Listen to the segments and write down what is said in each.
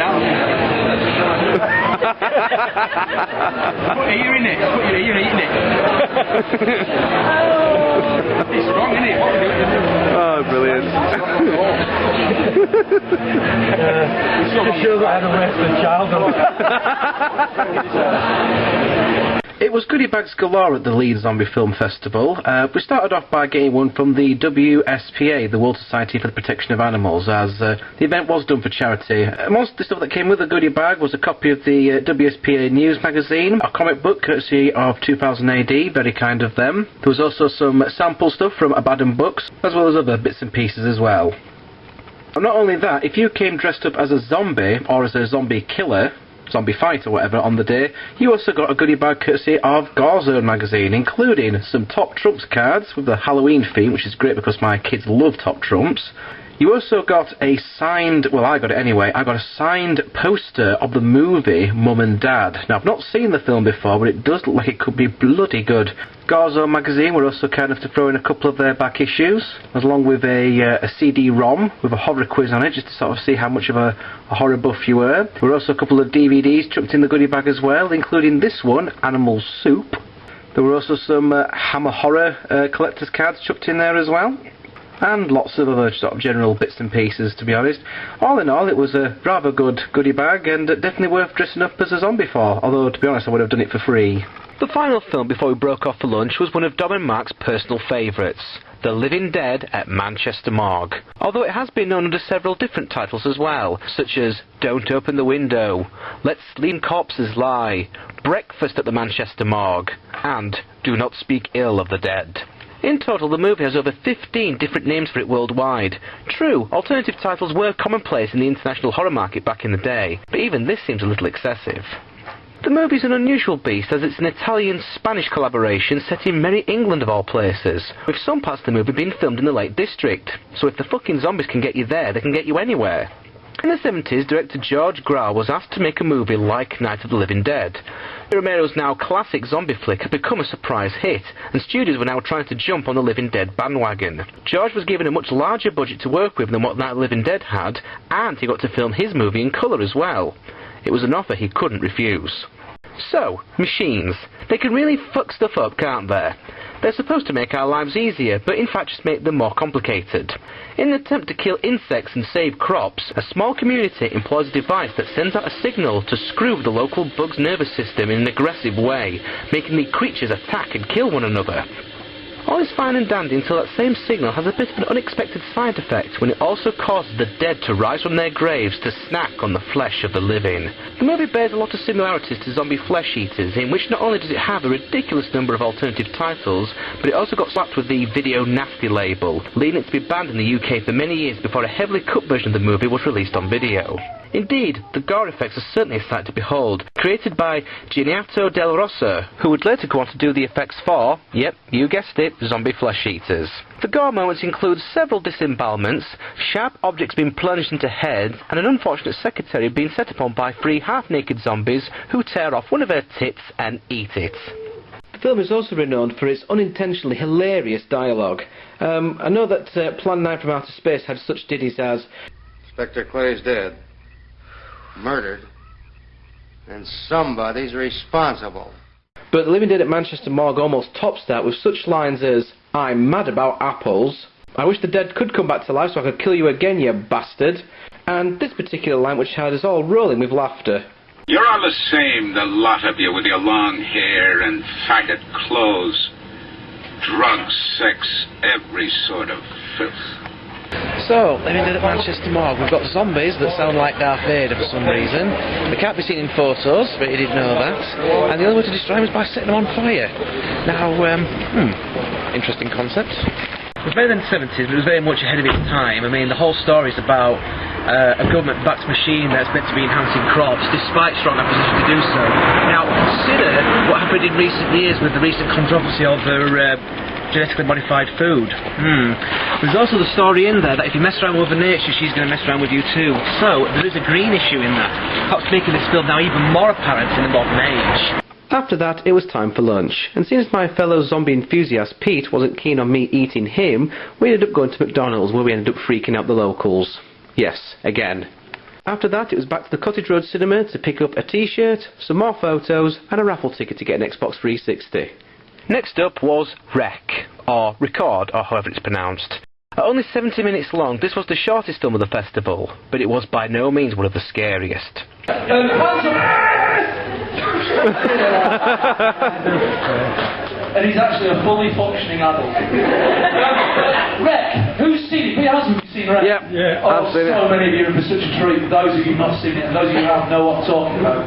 out. Put your ear in it. Put your ear in it. It's wrong, isn't it? What are we doing? Oh, brilliant. It shows I had a wasted childhood. It was goodie bags galore at the Leeds Zombie Film Festival. We started off by getting one from the WSPA, the World Society for the Protection of Animals, as the event was done for charity. Most of the stuff that came with the goodie bag was a copy of the WSPA News magazine, a comic book courtesy of 2000 AD, very kind of them. There was also some sample stuff from Abaddon Books, as well as other bits and pieces as well. And not only that, if you came dressed up as a zombie, or as a zombie killer, zombie fight or whatever on the day, you also got a goodie bag courtesy of Garzone magazine, including some Top Trumps cards with the Halloween theme, which is great because my kids love Top Trumps. You also got a signed, well I got it anyway, I got a signed poster of the movie Mum and Dad. Now I've not seen the film before, but it does look like it could be bloody good. Garzone magazine were also kind enough to throw in a couple of their back issues, along with a CD-ROM with a horror quiz on it, just to sort of see how much of a horror buff you were. There were also a couple of DVDs chucked in the goodie bag as well, including this one, Animal Soup. There were also some Hammer Horror collector's cards chucked in there as well. And lots of other sort of general bits and pieces, to be honest. All in all, it was a rather good goodie bag, and definitely worth dressing up as a zombie for, although, to be honest, I would have done it for free. The final film before we broke off for lunch was one of Dom and Mark's personal favourites, The Living Dead at Manchester Morgue. Although it has been known under several different titles as well, such as Don't Open the Window, Let Sleeping Corpses Lie, Breakfast at the Manchester Morgue, and Do Not Speak Ill of the Dead. In total, the movie has over 15 different names for it worldwide. True, alternative titles were commonplace in the international horror market back in the day, but even this seems a little excessive. The movie's an unusual beast as it's an Italian-Spanish collaboration set in Merry England of all places, with some parts of the movie being filmed in the Lake District, so if the fucking zombies can get you there, they can get you anywhere. In the 70s, director George Grau was asked to make a movie like Night of the Living Dead. Romero's now classic zombie flick had become a surprise hit, and studios were now trying to jump on the Living Dead bandwagon. George was given a much larger budget to work with than what Night of the Living Dead had, and he got to film his movie in colour as well. It was an offer he couldn't refuse. So, machines. They can really fuck stuff up, can't they? They're supposed to make our lives easier, but in fact just make them more complicated. In an attempt to kill insects and save crops, a small community employs a device that sends out a signal to screw the local bug's nervous system in an aggressive way, making the creatures attack and kill one another. All is fine and dandy until that same signal has a bit of an unexpected side effect when it also causes the dead to rise from their graves to snack on the flesh of the living. The movie bears a lot of similarities to Zombie Flesh Eaters, in which not only does it have a ridiculous number of alternative titles, but it also got slapped with the Video Nasty label, leading it to be banned in the UK for many years before a heavily cut version of the movie was released on video. Indeed, the gore effects are certainly a sight to behold, created by Geniato Del Rosso, who would later go on to do the effects for, yep, you guessed it, Zombie Flesh Eaters. The gore moments include several disembowelments, sharp objects being plunged into heads, and an unfortunate secretary being set upon by 3 half-naked zombies who tear off one of her tits and eat it. The film is also renowned for its unintentionally hilarious dialogue. I know that Plan 9 from Outer Space had such ditties as Inspector Clay's dead. Murdered. And somebody's responsible. But The Living Dead at Manchester Morgue almost tops that with such lines as, I'm mad about apples, I wish the dead could come back to life so I could kill you again, you bastard, and this particular line which had us all rolling with laughter. You're all the same, the lot of you, with your long hair and faggot clothes. Drugs, sex, every sort of filth. So, Living Dead at Manchester Morgue, we've got zombies that sound like Darth Vader for some reason. They can't be seen in photos, but you didn't know that. And the only way to destroy them is by setting them on fire. Now, interesting concept. It was made in the 70s, but it was very much ahead of its time. I mean, the whole story is about a government-backed machine that's meant to be enhancing crops, despite strong opposition to do so. Now, consider what happened in recent years with the recent controversy over genetically modified food. There's also the story in there that if you mess around with Mother Nature, she's going to mess around with you too. So, there is a green issue in that, perhaps making this film now even more apparent in the modern age. After that, it was time for lunch, and since my fellow zombie enthusiast Pete wasn't keen on me eating him, we ended up going to McDonald's, where we ended up freaking out the locals. Yes, again. After that, it was back to the Cottage Road Cinema to pick up a t-shirt, some more photos, and a raffle ticket to get an Xbox 360. Next up was Rec, or Record, or however it's pronounced. At only 70 minutes long, this was the shortest film of the festival, but it was by no means one of the scariest. And he's actually a fully functioning adult. Rec, who's seen it? Who hasn't seen Rec? Yeah, I've seen it. So many of you are for such a treat. For those of you who've not seen it, and those of you who have know what I'm talking about.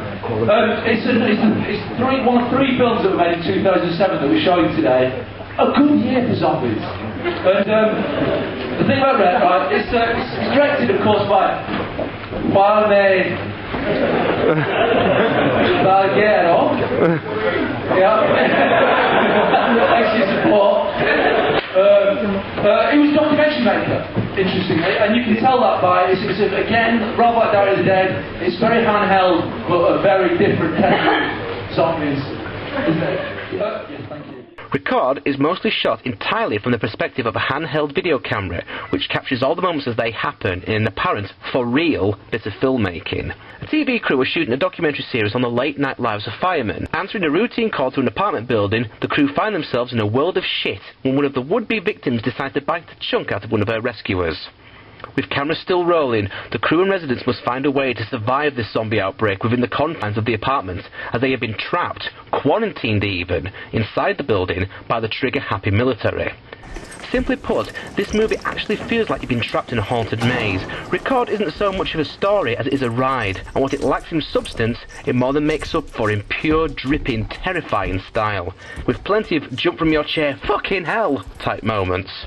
It's one of three films that were made in 2007 that we're showing today. A good year for zombies. And the thing about Rec, right, it's directed, of course, by Baldiero. Yeah. Thanks for your support. He was a documentary maker, interestingly, and you can tell that by, again, rather like Day of the Dead, it's very handheld, but a very different technique zombies, isn't it? Yes, thank you. Record is mostly shot entirely from the perspective of a handheld video camera, which captures all the moments as they happen in an apparent, for real, bit of filmmaking. A TV crew was shooting a documentary series on the late night lives of firemen. Answering a routine call to an apartment building, the crew find themselves in a world of shit when one of the would-be victims decides to bite a chunk out of one of her rescuers. With cameras still rolling, the crew and residents must find a way to survive this zombie outbreak within the confines of the apartment, as they have been trapped, quarantined even, inside the building by the trigger-happy military. Simply put, this movie actually feels like you've been trapped in a haunted maze. Record isn't so much of a story as it is a ride, and what it lacks in substance, it more than makes up for in pure, dripping, terrifying style, with plenty of jump from your chair, fucking hell type moments.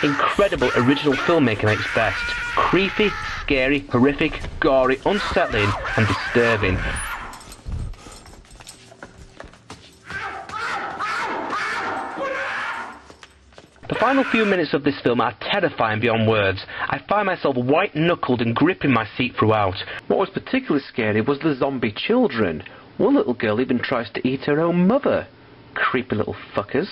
Incredible original filmmaking at its best. Creepy, scary, horrific, gory, unsettling, and disturbing. The final few minutes of this film are terrifying beyond words. I find myself white-knuckled and gripping my seat throughout. What was particularly scary was the zombie children. One little girl even tries to eat her own mother. Creepy little fuckers.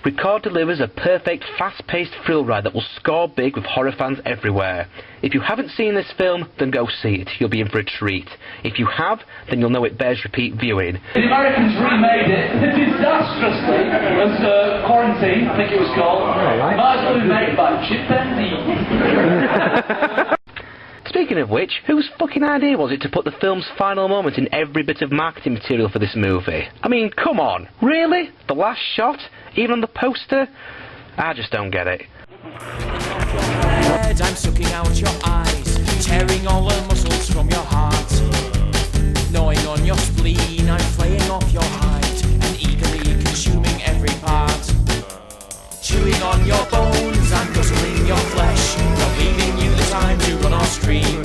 Record delivers a perfect, fast-paced thrill ride that will score big with horror fans everywhere. If you haven't seen this film, then go see it. You'll be in for a treat. If you have, then you'll know it bears repeat viewing. The Americans remade it disastrously as Quarantine, I think it was called. Might as well be made by chimpanzees. Speaking of which, whose fucking idea was it to put the film's final moment in every bit of marketing material for this movie? I mean, come on, really? The last shot? Even on the poster? I just don't get it. I'm sucking out your eyes, tearing all the muscles from your heart. Gnawing on your spleen, I'm flaying off your hide, and eagerly consuming every part. Chewing on your bones, I'm guzzling your flesh, not leaving you the time to run or scream.